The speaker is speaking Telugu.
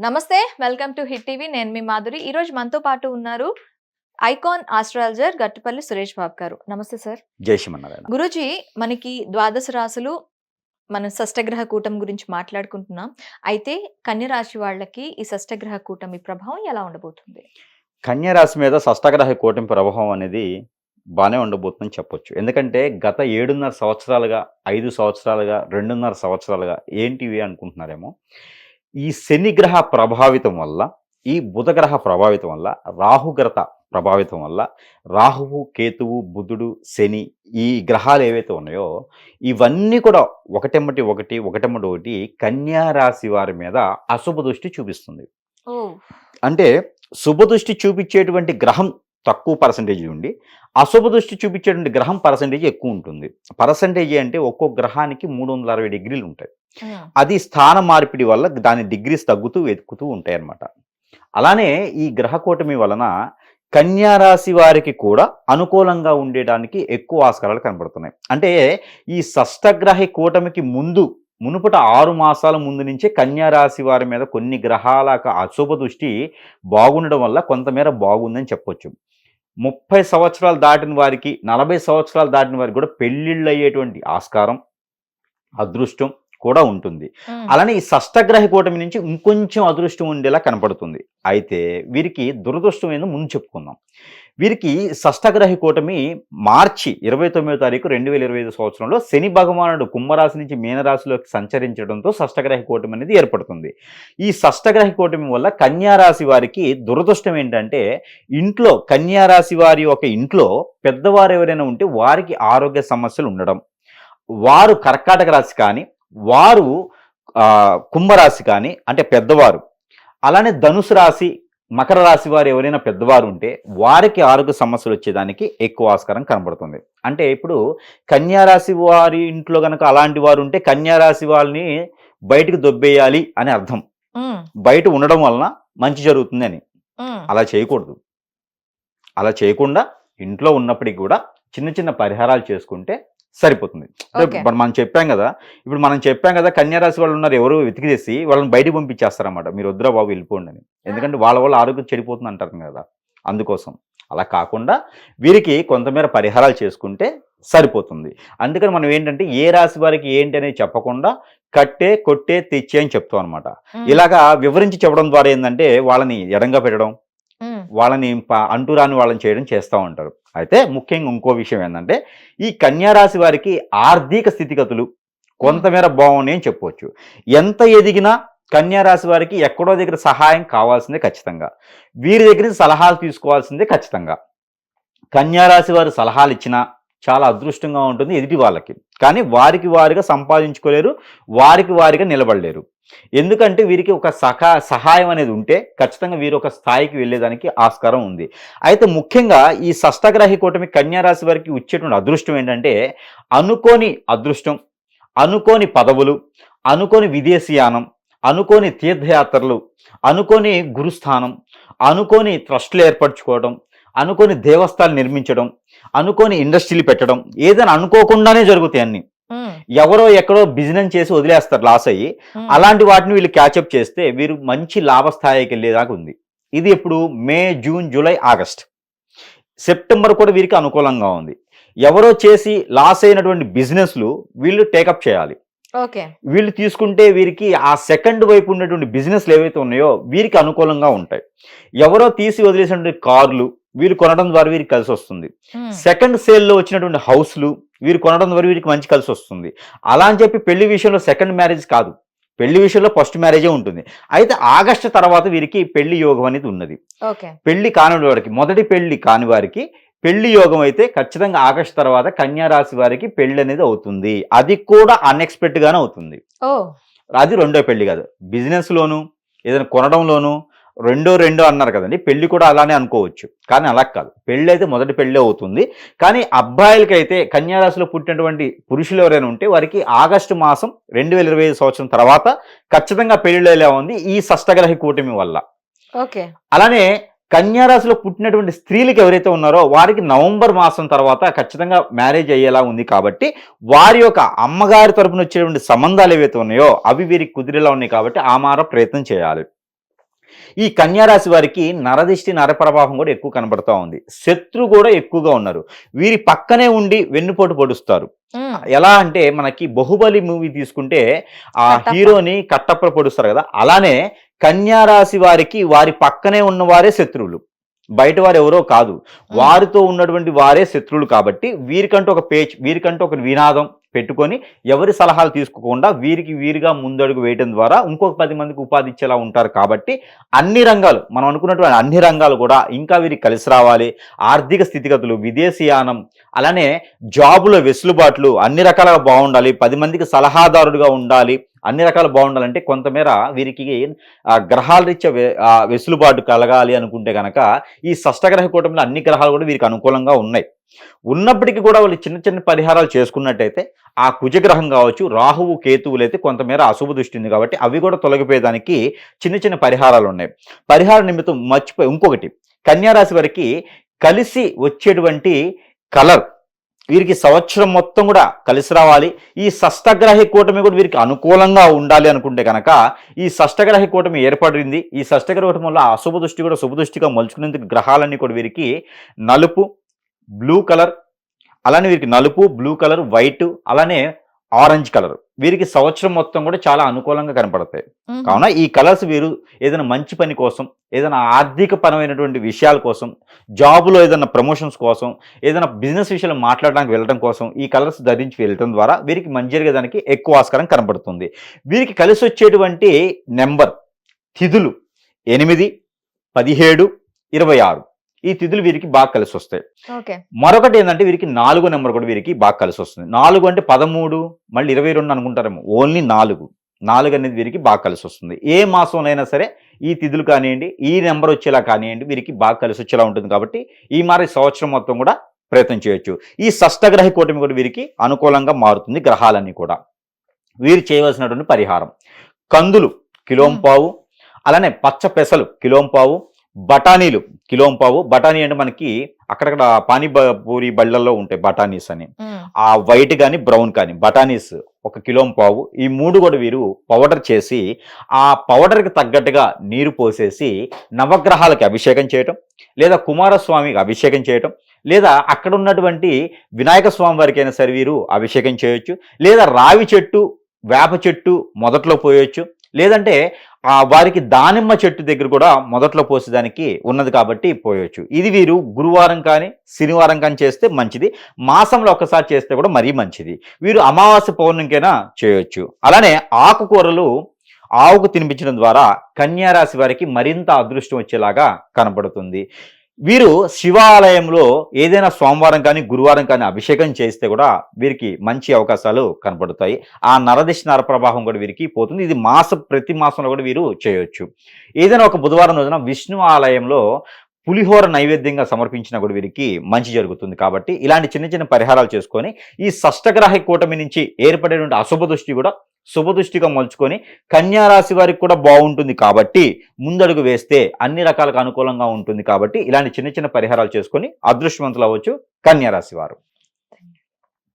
నమస్తే. Welcome to hit TV. నేను మీ మాధురి. ఈరోజు మనతో పాటు ఉన్నారు ఐకాన్ ఆస్ట్రాలజర్ గట్టుపల్లి సురేష్ బాబు గారు. నమస్తే సార్. జై శ్రీమన్నారాయణ. గురూజీ, మనకి ద్వాదశ రాశులు, మనం షష్టగ్రహ కూటమి గురించి మాట్లాడుకుంటున్నాం. అయితే కన్య రాశి వాళ్ళకి ఈ షష్టగ్రహ కూటమి ప్రభావం ఎలా ఉండబోతుంది? కన్యా రాశి మీద షష్టగ్రహ కూటమి ప్రభావం అనేది బాగానే ఉండబోతుందని చెప్పొచ్చు. ఎందుకంటే గత 7.5 సంవత్సరాలుగా, 5 సంవత్సరాలుగా, 2.5 సంవత్సరాలుగా ఏంటివి అనుకుంటున్నారేమో. ఈ శనిగ్రహ ప్రభావితం వల్ల, ఈ బుధగ్రహ ప్రభావితం వల్ల, రాహుగ్రత ప్రభావితం వల్ల, రాహువు, కేతువు, బుధుడు, శని ఈ గ్రహాలు ఏవైతే ఉన్నాయో ఇవన్నీ కూడా ఒకటెమ్మటి ఒకటి కన్యా రాశి వారి మీద అశుభ దృష్టి చూపిస్తుంది. ఓహ్! అంటే శుభ దృష్టి చూపించేటువంటి గ్రహం తక్కువ పర్సంటేజ్ ఉండి, అశుభ దృష్టి చూపించేటువంటి గ్రహం పర్సంటేజ్ ఎక్కువ ఉంటుంది. పర్సంటేజ్ అంటే ఒక్కొక్క గ్రహానికి 360 డిగ్రీలు ఉంటాయి. అది స్థాన మార్పిడి వల్ల దాని డిగ్రీస్ తగ్గుతూ వెతుకుతూ ఉంటాయి అన్నమాట. అలానే ఈ గ్రహ కూటమి వలన కన్యా రాశి వారికి కూడా అనుకూలంగా ఉండడానికి ఎక్కువ ఆస్కారాలు కనబడుతున్నాయి. అంటే ఈ షష్టగ్రహ కూటమికి మునుపట 6 మాసాల ముందు నుంచే కన్యా రాశి వారి మీద కొన్ని గ్రహాల అశుభ దృష్టి బాగుండడం వల్ల కొంతమేర బాగుందని చెప్పొచ్చు. 30 సంవత్సరాలు దాటిన వారికి, 40 సంవత్సరాలు దాటిన వారికి కూడా పెళ్ళిళ్ళు అయ్యేటువంటి ఆస్కారం, అదృష్టం కూడా ఉంటుంది. అలానే ఈ షష్టగ్రహ కూటమి నుంచి ఇంకొంచెం అదృష్టం ఉండేలా కనపడుతుంది. అయితే వీరికి దురదృష్టం ఏందో ముందు చెప్పుకుందాం. వీరికి షష్టగ్రహ కూటమి మార్చి 29వ తారీఖు 2025 సంవత్సరంలో శని భగవానుడు కుంభరాశి నుంచి మీనరాశిలోకి సంచరించడంతో షష్టగ్రహ కూటమి అనేది ఏర్పడుతుంది. ఈ షష్టగ్రహ కూటమి వల్ల కన్యా రాశి వారికి దురదృష్టం ఏంటంటే, ఇంట్లో కన్యా రాశి వారి యొక్క ఇంట్లో పెద్దవారు ఎవరైనా ఉంటే వారికి ఆరోగ్య సమస్యలు ఉండడం, వారు కర్కాటక రాశి కానీ, వారు కుంభరాశి కానీ అంటే పెద్దవారు, అలానే ధనుసు రాశి, మకర రాశి వారు ఎవరైనా పెద్దవారు ఉంటే వారికి ఆరోగ్య సమస్యలు వచ్చేదానికి ఎక్కువ ఆస్కారం కనబడుతుంది. అంటే ఇప్పుడు కన్యా రాశి వారి ఇంట్లో కనుక అలాంటి వారు ఉంటే కన్యా రాశి వాళ్ళని బయటకు దొబ్బేయాలి అని అర్థం. బయట ఉండడం వలన మంచి జరుగుతుంది అని. అలా చేయకూడదు. అలా చేయకుండా ఇంట్లో ఉన్నప్పటికీ కూడా చిన్న చిన్న పరిహారాలు చేసుకుంటే సరిపోతుంది. మనం చెప్పాం కదా కన్యా రాశి వాళ్ళు ఉన్నారు, ఎవరు వెతికిదేసి వాళ్ళని బయటకు పంపించేస్తారన్నమాట. మీరు వద్దురా బాబు వెళ్ళిపోండి అని. ఎందుకంటే వాళ్ళ ఆరోగ్యం చెడిపోతుంది అంటారు కదా, అందుకోసం. అలా కాకుండా వీరికి కొంతమేర పరిహారాలు చేసుకుంటే సరిపోతుంది. అందుకని మనం ఏంటంటే ఏ రాశి వారికి ఏంటి అనేది చెప్పకుండా కట్టే, కొట్టే, తెచ్చే అని చెప్తాం అనమాట. ఇలాగా వివరించి చెప్పడం ద్వారా ఏంటంటే వాళ్ళని ఎడంగా పెట్టడం, వాళ్ళని అంటురాని వాళ్ళని చేయడం చేస్తూ ఉంటారు. అయితే ముఖ్యంగా ఇంకో విషయం ఏంటంటే, ఈ కన్యా రాశి వారికి ఆర్థిక స్థితిగతులు కొంతమేర బాగున్నాయి అని చెప్పవచ్చు. ఎంత ఎదిగినా కన్యా రాశి వారికి ఎక్కడో దగ్గర సహాయం కావాల్సిందే ఖచ్చితంగా. వీరి దగ్గర నుంచి సలహాలు తీసుకోవాల్సిందే ఖచ్చితంగా. కన్యా రాశి వారు సలహాలు ఇచ్చినా చాలా అదృష్టంగా ఉంటుంది ఎదుటి వాళ్ళకి, కానీ వారికి వారిగా సంపాదించుకోలేరు, వారికి వారిగా నిలబడలేరు. ఎందుకంటే వీరికి ఒక సహాయం అనేది ఉంటే ఖచ్చితంగా వీరు ఒక స్థాయికి వెళ్ళేదానికి ఆస్కారం ఉంది. అయితే ముఖ్యంగా ఈ షష్టగ్రహ కూటమి కన్యా రాశి వారికి వచ్చేటువంటి అదృష్టం ఏంటంటే, అనుకోని అదృష్టం, అనుకోని పదవులు, అనుకోని విదేశీయానం, అనుకోని తీర్థయాత్రలు, అనుకోని గురుస్థానం, అనుకోని ట్రస్టులు ఏర్పరచుకోవడం, అనుకోని దేవస్థానాలు నిర్మించడం, అనుకోని ఇండస్ట్రీలు పెట్టడం, ఏదైనా అనుకోకుండానే జరుగుతాయి అన్ని. ఎవరో ఎక్కడో బిజినెస్ చేసి వదిలేస్తారు లాస్ అయ్యి. అలాంటి వాటిని వీళ్ళు క్యాచప్ చేస్తే వీరు మంచి లాభస్థాయికి వెళ్ళేదాకా ఉంది. ఇది ఇప్పుడు మే, జూన్, జూలై, ఆగస్ట్, సెప్టెంబర్ కూడా వీరికి అనుకూలంగా ఉంది. ఎవరో చేసి లాస్ అయినటువంటి బిజినెస్లు వీళ్ళు టేకప్ చేయాలి. వీళ్ళు తీసుకుంటే వీరికి ఆ సెకండ్ వైపు ఉన్నటువంటి బిజినెస్లు ఏవైతే ఉన్నాయో వీరికి అనుకూలంగా ఉంటాయి. ఎవరో తీసి వదిలేసినటువంటి కార్లు వీరు కొనడం ద్వారా వీరికి కలిసి వస్తుంది. సెకండ్ సేల్లో వచ్చినటువంటి హౌస్లు వీరు కొనడం ద్వారా వీరికి మంచి కలిసి వస్తుంది. అలా అని చెప్పి పెళ్లి విషయంలో సెకండ్ మ్యారేజ్ కాదు, పెళ్లి విషయంలో ఫస్ట్ మ్యారేజే ఉంటుంది. అయితే ఆగస్టు తర్వాత వీరికి పెళ్లి యోగం అనేది ఉన్నది. పెళ్లి కాని వారికి, మొదటి పెళ్లి కాని వారికి పెళ్లి యోగం అయితే ఖచ్చితంగా ఆగస్టు తర్వాత కన్యా రాశి వారికి పెళ్లి అనేది అవుతుంది. అది కూడా అన్ఎక్స్పెక్టెడ్ గానే అవుతుంది. అది రెండో పెళ్లి కాదు. బిజినెస్ లోను ఏదైనా కొనడంలోను రెండో అన్నారు కదండి, పెళ్లి కూడా అలానే అనుకోవచ్చు. కానీ అలా కాదు, పెళ్లి అయితే మొదటి పెళ్లి అవుతుంది. కానీ అబ్బాయిలకైతే కన్యా రాశిలో పుట్టినటువంటి పురుషులు ఎవరైనా ఉంటే వారికి ఆగస్టు మాసం 2025 సంవత్సరం తర్వాత ఖచ్చితంగా పెళ్లిలో ఎలా ఉంది ఈ షష్టగ్రహ కూటమి వల్ల. అలానే కన్యా రాశిలో పుట్టినటువంటి స్త్రీలకు ఎవరైతే ఉన్నారో వారికి నవంబర్ మాసం తర్వాత ఖచ్చితంగా మ్యారేజ్ అయ్యేలా ఉంది. కాబట్టి వారి యొక్క అమ్మగారి తరపున వచ్చేటువంటి సంబంధాలు ఏవైతే ఉన్నాయో అవి వీరికి కుదిరేలా ఉన్నాయి. కాబట్టి ఆ మార ప్రయత్నం చేయాలి. ఈ కన్యా రాశి వారికి నరదిష్టి నరప్రభావం కూడా ఎక్కువ కనబడతా ఉంది. శత్రు కూడా ఎక్కువగా ఉన్నారు. వీరి పక్కనే ఉండి వెన్నుపోటు పొడుస్తారు. ఎలా అంటే మనకి 'బాహుబలి' మూవీ తీసుకుంటే ఆ కట్టప్ప. హీరోని కట్టప్ప పొడుస్తారు కదా, అలానే కన్యా రాశి వారికి వారి పక్కనే ఉన్నవారే శత్రువులు. బయట వారు ఎవరో కాదు, వారితో ఉన్నటువంటి వారే శత్రువులు. కాబట్టి వీరికంటూ ఒక పేజ్, వీరికంటూ ఒక వినాదం పెట్టుకొని ఎవరి సలహాలు తీసుకోకుండా వీరికి వీరిగా ముందడుగు వేయడం ద్వారా ఇంకొక 10 మందికి ఉపాధి ఇచ్చేలా ఉంటారు. కాబట్టి అన్ని రంగాలు, మనం అనుకున్నటువంటి అన్ని రంగాలు కూడా ఇంకా వీరికి కలిసి రావాలి. ఆర్థిక స్థితిగతులు, విదేశీయానం, అలానే జాబుల వెసులుబాట్లు అన్ని రకాలుగా బాగుండాలి. 10 మందికి సలహాదారుడుగా ఉండాలి. అన్ని రకాలు బాగుండాలంటే కొంతమేర వీరికి గ్రహాల రీత్యా వెసులుబాటు కలగాలి అనుకుంటే కనుక ఈ షష్టగ్రహ కూటమిలో అన్ని గ్రహాలు కూడా వీరికి అనుకూలంగా ఉన్నాయి. ఉన్నప్పటికీ కూడా వాళ్ళు చిన్న చిన్న పరిహారాలు చేసుకున్నట్టయితే ఆ కుజగ్రహం కావచ్చు, రాహువు కేతువులు అయితే కొంతమేర అశుభ దృష్టి ఉంది కాబట్టి అవి కూడా తొలగిపోయేదానికి చిన్న చిన్న పరిహారాలు ఉన్నాయి. పరిహార నిమిత్తం మర్చిపోయి ఇంకొకటి, కన్యా రాశి వారికి కలిసి వచ్చేటువంటి కలర్, వీరికి సంవత్సరం మొత్తం కూడా కలిసి రావాలి. ఈ షష్టగ్రహ కూటమి కూడా వీరికి అనుకూలంగా ఉండాలి అనుకుంటే కనుక ఈ షష్టగ్రహ కూటమి ఏర్పడింది. ఈ షష్టగ్రహ కూటమి వల్ల అశుభ దృష్టి కూడా శుభ దృష్టిగా మలుచుకునేందుకు గ్రహాలన్నీ కూడా వీరికి నలుపు, బ్లూ కలర్, అలానే వీరికి నలుపు, బ్లూ కలర్, వైట్, అలానే ఆరెంజ్ కలర్ వీరికి సంవత్సరం మొత్తం కూడా చాలా అనుకూలంగా కనపడతాయి. కావున ఈ కలర్స్ వీరు ఏదైనా మంచి పని కోసం, ఏదైనా ఆర్థిక పరమైనటువంటి విషయాల కోసం, జాబులో ఏదైనా ప్రమోషన్స్ కోసం, ఏదైనా బిజినెస్ విషయాలు మాట్లాడడానికి వెళ్ళడం కోసం ఈ కలర్స్ ధరించి వెళ్ళడం ద్వారా వీరికి మంచి జరిగేదానికి ఎక్కువ ఆస్కారం కనబడుతుంది. వీరికి కలిసి వచ్చేటువంటి నెంబర్, తిథులు 8, 17, 26 ఈ తిథులు వీరికి బాగా కలిసి వస్తాయి. మరొకటి ఏంటంటే వీరికి 4 నెంబర్ కూడా వీరికి బాగా కలిసి వస్తుంది. 4 అంటే 13 మళ్ళీ 22 అనుకుంటారేమో, ఓన్లీ 4 అనేది వీరికి బాగా కలిసి వస్తుంది. ఏ మాసంలో సరే ఈ తిథులు కానివ్వండి, ఈ నెంబర్ వచ్చేలా కానివ్వండి వీరికి బాగా కలిసి వచ్చేలా ఉంటుంది. కాబట్టి ఈ సంవత్సరం మొత్తం కూడా ప్రయత్నం చేయొచ్చు. ఈ షష్టగ్రహ కూటమి కూడా వీరికి అనుకూలంగా మారుతుంది. గ్రహాలన్నీ కూడా వీరు చేయవలసినటువంటి పరిహారం, కందులు కిలోంపావు, అలానే పచ్చ పెసలు కిలోంపావు, బఠానీలు కిలోంపావు. బఠానీ అంటే మనకి అక్కడక్కడ పానీపూరి బళ్ళల్లో ఉంటాయి బఠానీస్ అని, ఆ వైట్ కానీ బ్రౌన్ కానీ బఠానీస్ 1 కిలోంపావు. ఈ 3 కూడా వీరు పౌడర్ చేసి ఆ పౌడర్కి తగ్గట్టుగా నీరు పోసేసి నవగ్రహాలకి అభిషేకం చేయటం, లేదా కుమారస్వామికి అభిషేకం చేయటం, లేదా అక్కడ ఉన్నటువంటి వినాయక స్వామి వారికి అయినా సరే వీరు అభిషేకం చేయొచ్చు. లేదా రావి చెట్టు, వేప చెట్టు మొదట్లో పోయొచ్చు. లేదంటే వారికి దానిమ్మ చెట్టు దగ్గర కూడా మొదట్లో పోసేదానికి ఉన్నది కాబట్టి పోయొచ్చు. ఇది వీరు గురువారం కానీ శనివారం కానీ చేస్తే మంచిది. మాసంలో ఒకసారి చేస్తే కూడా మరీ మంచిది. వీరు అమావాస్య పౌర్ణమికైనా చేయొచ్చు. అలానే ఆకుకూరలు ఆవుకు తినిపించడం ద్వారా కన్యా రాశి వారికి మరింత అదృష్టం వచ్చేలాగా కనబడుతుంది. వీరు శివాలయంలో ఏదైనా సోమవారం కానీ గురువారం కానీ అభిషేకం చేస్తే కూడా వీరికి మంచి అవకాశాలు కనపడతాయి. ఆ నరదిష్టి నరప్రభావం కూడా వీరికి పోతుంది. ఇది ప్రతి మాసంలో కూడా వీరు చేయొచ్చు. ఏదైనా ఒక బుధవారం రోజున విష్ణు ఆలయంలో పులిహోర నైవేద్యంగా సమర్పించినా కూడా వీరికి మంచి జరుగుతుంది. కాబట్టి ఇలాంటి చిన్న చిన్న పరిహారాలు చేసుకొని ఈ షష్టగ్రహ కూటమి నుంచి ఏర్పడేటువంటి అశుభ దృష్టి కూడా శుభ దృష్టిగా మలుచుకొని కన్యా రాశి వారికి కూడా బాగుంటుంది. కాబట్టి ముందడుగు వేస్తే అన్ని రకాలకు అనుకూలంగా ఉంటుంది. కాబట్టి ఇలాంటి చిన్న చిన్న పరిహారాలు చేసుకొని అదృష్టవంతులు అవ్వచ్చు కన్యా రాశి వారు.